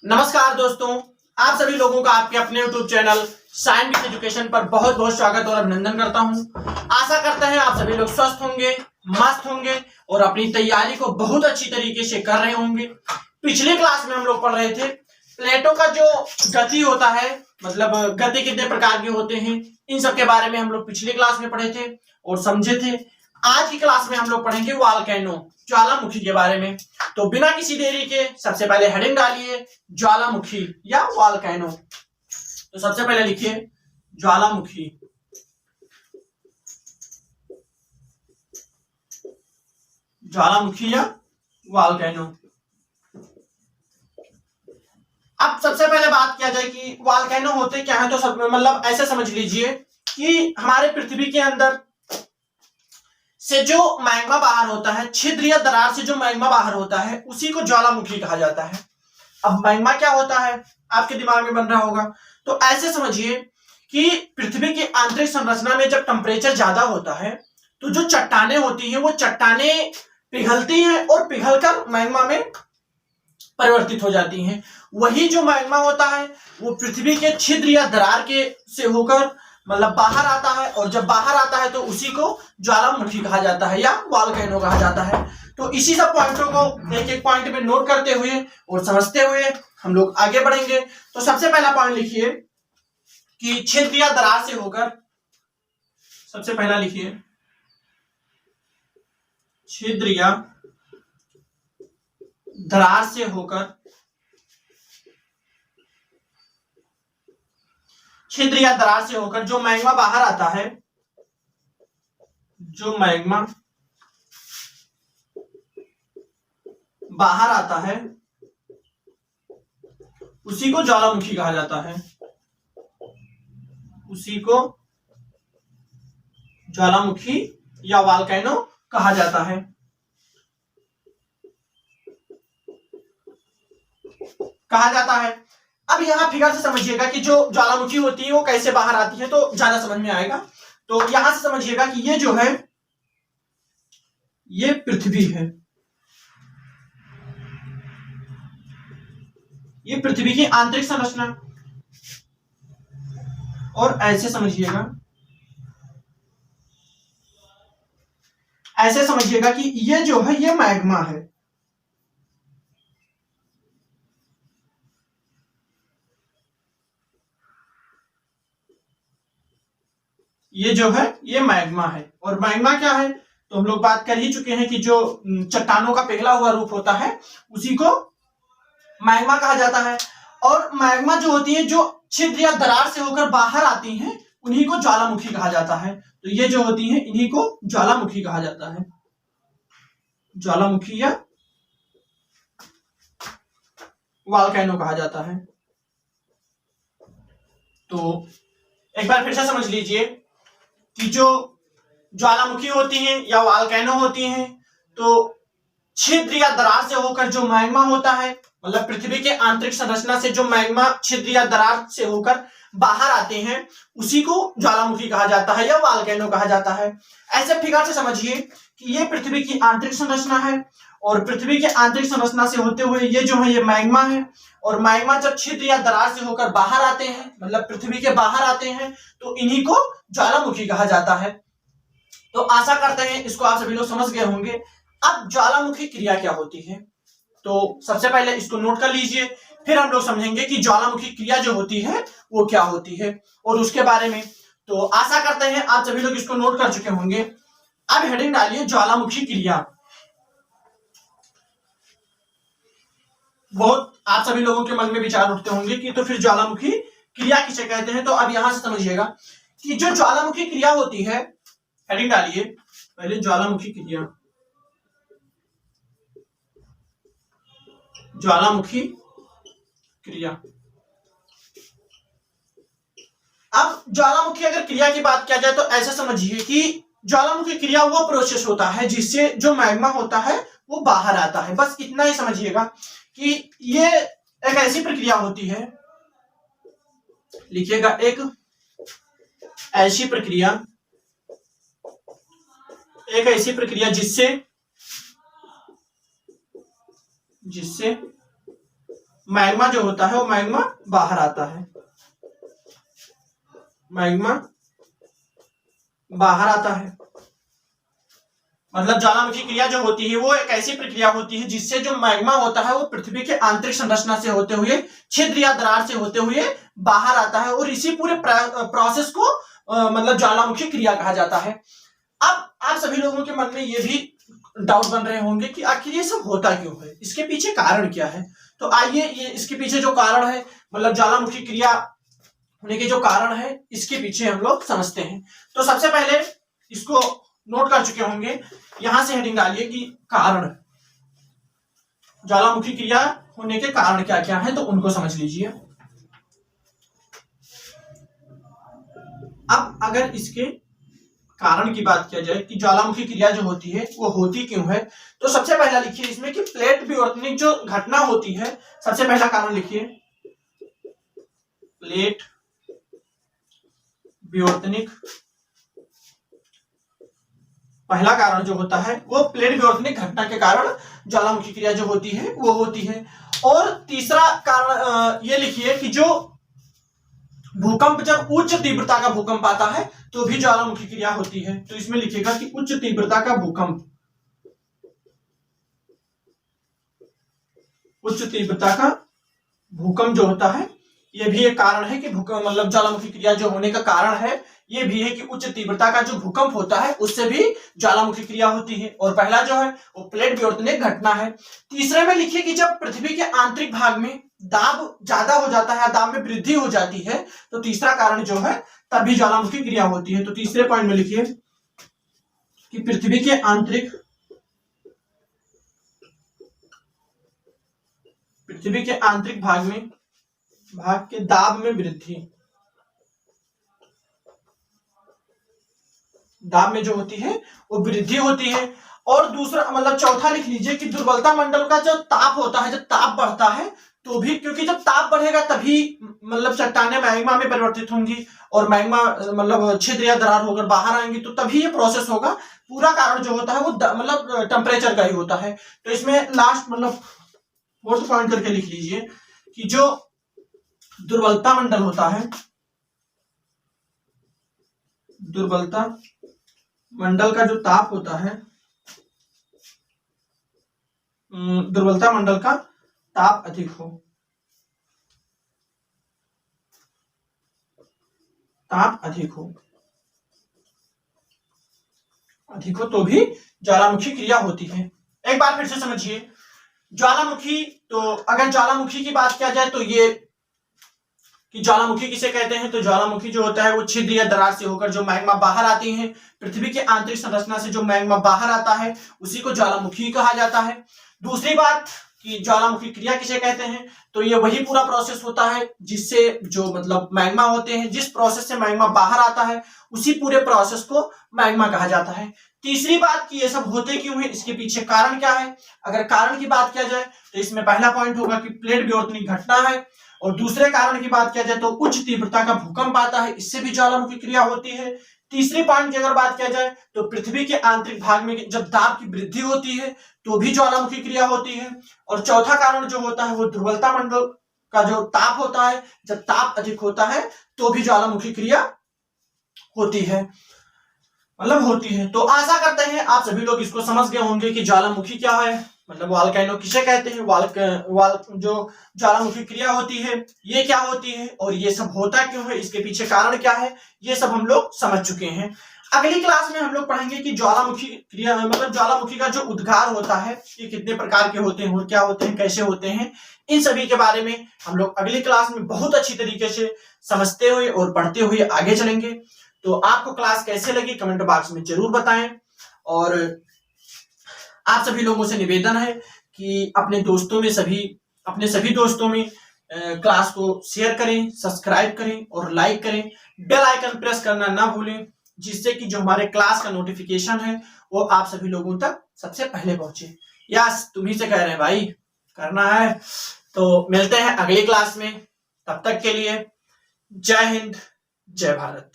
नमस्कार दोस्तों, आप सभी लोगों का आपके अपने YouTube channel science with education पर बहुत बहुत स्वागत और अभिनंदन करता हूं। आशा करते हैं आप सभी लोग स्वस्थ होंगे, मस्त होंगे और अपनी तैयारी को बहुत अच्छी तरीके से कर रहे होंगे। पिछले क्लास में हम लोग पढ़ रहे थे प्लेटों का जो गति होता है, मतलब गति कितने प्रकार के होते हैं, इन सब के बारे में हम लोग पिछले क्लास में पढ़े थे और समझे थे। आज की क्लास में हम लोग पढ़ेंगे वॉल्केनो, ज्वालामुखी के बारे में। तो बिना किसी देरी के सबसे पहले हेडिंग डालिए ज्वालामुखी या वॉल्केनो। तो सबसे पहले लिखिए ज्वालामुखी। ज्वालामुखी या वॉल्केनो। अब सबसे पहले बात किया जाए कि वॉल्केनो होते क्या है, तो सब मतलब ऐसे समझ लीजिए कि हमारे पृथ्वी के अंदर से जो मैग्मा बाहर होता है, छिद्र या दरार से जो मैग्मा बाहर होता है, उसी को ज्वालामुखी कहा जाता है। अब मैग्मा क्या होता है आपके दिमाग में बन रहा होगा, तो ऐसे समझिए कि पृथ्वी की आंतरिक संरचना में जब टेम्परेचर ज्यादा होता है तो जो चट्टानें होती हैं वो चट्टानें पिघलती हैं और पिघलकर मैग्मा में परिवर्तित हो जाती हैं। वही जो मैग्मा होता है वो पृथ्वी के छिद्र या दरार के से होकर मतलब बाहर आता है, और जब बाहर आता है तो उसी को ज्वालामुखी कहा जाता है या वॉल्केनो कहा जाता है। तो इसी सब पॉइंटों को एक एक पॉइंट में नोट करते हुए और समझते हुए हम लोग आगे बढ़ेंगे। तो सबसे पहला पॉइंट लिखिए कि छिद्र या दरार से होकर, सबसे पहला लिखिए छिद्र या दरार से होकर, छिद्र या दरार से होकर जो मैग्मा बाहर आता है, जो मैग्मा बाहर आता है उसी को ज्वालामुखी कहा जाता है। उसी को ज्वालामुखी या वॉल्केनो कहा जाता है। कहा जाता है। अब यहां फिगर से समझिएगा कि जो ज्वालामुखी होती है वो कैसे बाहर आती है, तो ज्यादा समझ में आएगा। तो यहां से समझिएगा कि ये जो है ये पृथ्वी है, ये पृथ्वी की आंतरिक संरचना, और ऐसे समझिएगा, ऐसे समझिएगा कि ये जो है ये मैग्मा है। ये जो है ये मैग्मा है। और मैग्मा क्या है तो हम लोग बात कर ही चुके हैं कि जो चट्टानों का पिघला हुआ रूप होता है उसी को मैग्मा कहा जाता है। और मैग्मा जो होती है जो छिद्र या दरार से होकर बाहर आती हैं उन्हीं को ज्वालामुखी कहा जाता है। तो ये जो होती हैं इन्हीं को ज्वालामुखी कहा जाता है। ज्वालामुखी या वॉल्केनो कहा जाता है। तो एक बार फिर से समझ लीजिए कि जो ज्वालामुखी होती हैं या वॉल्केनो होती हैं, तो छिद्र या दरार से होकर जो मैग्मा होता है, मतलब पृथ्वी के आंतरिक संरचना से जो मैग्मा छिद्र या दरार से होकर बाहर आते हैं उसी को ज्वालामुखी कहा जाता है या वॉल्केनो कहा जाता है। ऐसे फिगर से समझिए कि ये पृथ्वी की आंतरिक संरचना है, और पृथ्वी के आंतरिक संरचना से होते हुए ये जो है ये मैग्मा है, और मैग्मा जब छिद्र या दरार से होकर बाहर आते हैं, मतलब पृथ्वी के बाहर आते हैं, तो इन्हीं को ज्वालामुखी कहा जाता है। तो आशा करते हैं इसको आप सभी लोग समझ गए होंगे। अब ज्वालामुखी क्रिया क्या होती है, तो सबसे पहले इसको नोट कर लीजिए, फिर हम लोग समझेंगे कि ज्वालामुखी क्रिया जो होती है वो क्या होती है और उसके बारे में। तो आशा करते हैं आप सभी लोग इसको नोट कर चुके होंगे। अब हेडिंग डालिए ज्वालामुखी क्रिया। बहुत आप सभी लोगों के मन में विचार उठते होंगे कि तो फिर ज्वालामुखी क्रिया किसे कहते हैं। तो अब यहां से समझिएगा कि जो ज्वालामुखी क्रिया होती है, हेडिंग डालिए पहले ज्वालामुखी क्रिया। ज्वालामुखी क्रिया। अब ज्वालामुखी अगर क्रिया की बात किया जाए तो ऐसे समझिए कि ज्वालामुखी क्रिया वो प्रोसेस होता है जिससे जो मैग्मा होता है वो बाहर आता है। बस इतना ही समझिएगा कि ये एक ऐसी प्रक्रिया होती है, लिखिएगा एक ऐसी प्रक्रिया, एक ऐसी प्रक्रिया जिससे मैग्मा जो होता है वो मैग्मा बाहर आता है, मैग्मा बाहर आता है। मतलब ज्वालामुखी क्रिया जो होती है वो एक ऐसी प्रक्रिया होती है जिससे जो मैग्मा होता है वो पृथ्वी के आंतरिक संरचना से होते हुए, छिद्र या दरार से होते हुए बाहर आता है, और इसी पूरे प्रोसेस को मतलब ज्वालामुखी क्रिया कहा जाता है। अब आप सभी लोगों के मन में ये भी डाउट बन रहे होंगे कि आखिर ये सब होता क्यों है, इसके पीछे कारण क्या है। तो आइए ये इसके पीछे जो कारण है, मतलब ज्वालामुखी क्रिया होने के जो कारण है, इसके पीछे हम लोग समझते हैं। तो सबसे पहले इसको नोट कर चुके होंगे, यहां से हेडिंग डालिए कि कारण, ज्वालामुखी क्रिया होने के कारण क्या क्या है, तो उनको समझ लीजिए। अब अगर इसके कारण की बात किया जाए कि ज्वालामुखी क्रिया जो होती है वो होती क्यों है, तो सबसे पहला लिखिए इसमें कि प्लेट विवर्तनिक जो घटना होती है, सबसे पहला कारण लिखिए प्लेट विवर्तनिक। पहला कारण जो होता है वो प्लेट विवर्तनिक घटना के कारण ज्वालामुखी क्रिया जो होती है वो होती है। और तीसरा कारण ये लिखिए कि जो भूकंप, जब उच्च तीव्रता का भूकंप आता है तो भी ज्वालामुखी क्रिया होती है। तो इसमें लिखिएगा कि उच्च तीव्रता का भूकंप, उच्च तीव्रता का भूकंप जो होता है ये भी एक कारण है कि भूकंप, मतलब ज्वालामुखी क्रिया जो होने का कारण है ये भी है कि उच्च तीव्रता का जो भूकंप होता है उससे भी ज्वालामुखी क्रिया होती है। और पहला जो है वो प्लेट विवर्तनिक घटना है। तीसरे में लिखिए कि जब पृथ्वी के आंतरिक भाग में दाब ज्यादा हो जाता है, दाब में वृद्धि हो जाती है, तो तीसरा कारण जो है तभी ज्वालामुखी क्रिया होती है। तो तीसरे पॉइंट में लिखिए कि पृथ्वी के आंतरिक भाग के दाब में वृद्धि, दाब में जो होती है वो वृद्धि होती है। और दूसरा मतलब चौथा लिख लीजिए कि दुर्बलता मंडल का जो ताप होता है, जब ताप बढ़ता है तो भी, क्योंकि जब ताप बढ़ेगा तभी मतलब चट्टानें मैग्मा में परिवर्तित होंगी और मैग्मा मतलब छिद्र या दरार होकर बाहर आएंगी, तो तभी ये प्रोसेस होगा। पूरा कारण जो होता है वो मतलब टेम्परेचर का ही होता है। तो इसमें लास्ट मतलब फोर्थ पॉइंट करके लिख लीजिए कि जो दुर्बलता मंडल होता है, दुर्बलता मंडल का जो ताप होता है, दुर्बलता मंडल का ताप अधिक हो, ताप अधिक हो तो भी ज्वालामुखी क्रिया होती है। एक बार फिर से समझिए, ज्वालामुखी, तो अगर ज्वालामुखी की बात किया जाए तो ये कि ज्वालामुखी किसे कहते हैं, तो ज्वालामुखी जो होता है वो छिद्र या दरार से होकर जो मैग्मा बाहर आती है, पृथ्वी के आंतरिक संरचना से जो मैग्मा बाहर आता है उसी को ज्वालामुखी कहा जाता है। दूसरी बात कि ज्वालामुखी क्रिया किसे कहते हैं, तो ये वही पूरा प्रोसेस होता है जिससे जो मतलब मैग्मा होते हैं, जिस प्रोसेस से मैग्मा बाहर आता है उसी पूरे प्रोसेस को मैग्मा कहा जाता है। तीसरी बात कि ये सब होते क्यों है, इसके पीछे कारण क्या है। अगर कारण की बात किया जाए तो इसमें पहला पॉइंट होगा कि प्लेट विवर्तनिक घटना है, और दूसरे कारण की बात किया जाए तो उच्च तीव्रता का भूकंप आता है, इससे भी ज्वालामुखी क्रिया होती है। तीसरी पॉइंट की अगर बात किया जाए तो पृथ्वी के आंतरिक भाग में जब दाब की वृद्धि होती है तो भी ज्वालामुखी क्रिया होती है। और चौथा कारण जो होता है वो दुर्बलता मंडल का जो ताप होता है, जब ताप अधिक होता है तो भी ज्वालामुखी क्रिया होती है, मतलब होती है। तो आशा करते हैं आप सभी लोग इसको समझ गए होंगे कि ज्वालामुखी क्या है, मतलब वॉल्केनो किसे कहते हैं, जो ज्वालामुखी क्रिया होती है ये क्या होती है और ये सब होता क्यों है, इसके पीछे कारण क्या है, ये सब हम लोग समझ चुके हैं। अगली क्लास में हम लोग पढ़ेंगे कि ज्वालामुखी क्रिया मतलब ज्वालामुखी का जो उद्गार होता है ये कितने प्रकार के होते हैं और क्या होते हैं, कैसे होते हैं, इन सभी के बारे में हम लोग अगली क्लास में बहुत अच्छी तरीके से समझते हुए और पढ़ते हुए आगे चलेंगे। तो आपको क्लास कैसे लगी कमेंट बॉक्स में जरूर बताएं, और आप सभी लोगों से निवेदन है कि अपने सभी दोस्तों में क्लास को शेयर करें, सब्सक्राइब करें और लाइक करें। बेल आइकन प्रेस करना ना भूलें, जिससे कि जो हमारे क्लास का नोटिफिकेशन है वो आप सभी लोगों तक सबसे पहले पहुंचे। यस, तुम्ही से कह रहे हैं भाई, करना है। तो मिलते हैं अगली क्लास में, तब तक के लिए जय हिंद, जय भारत।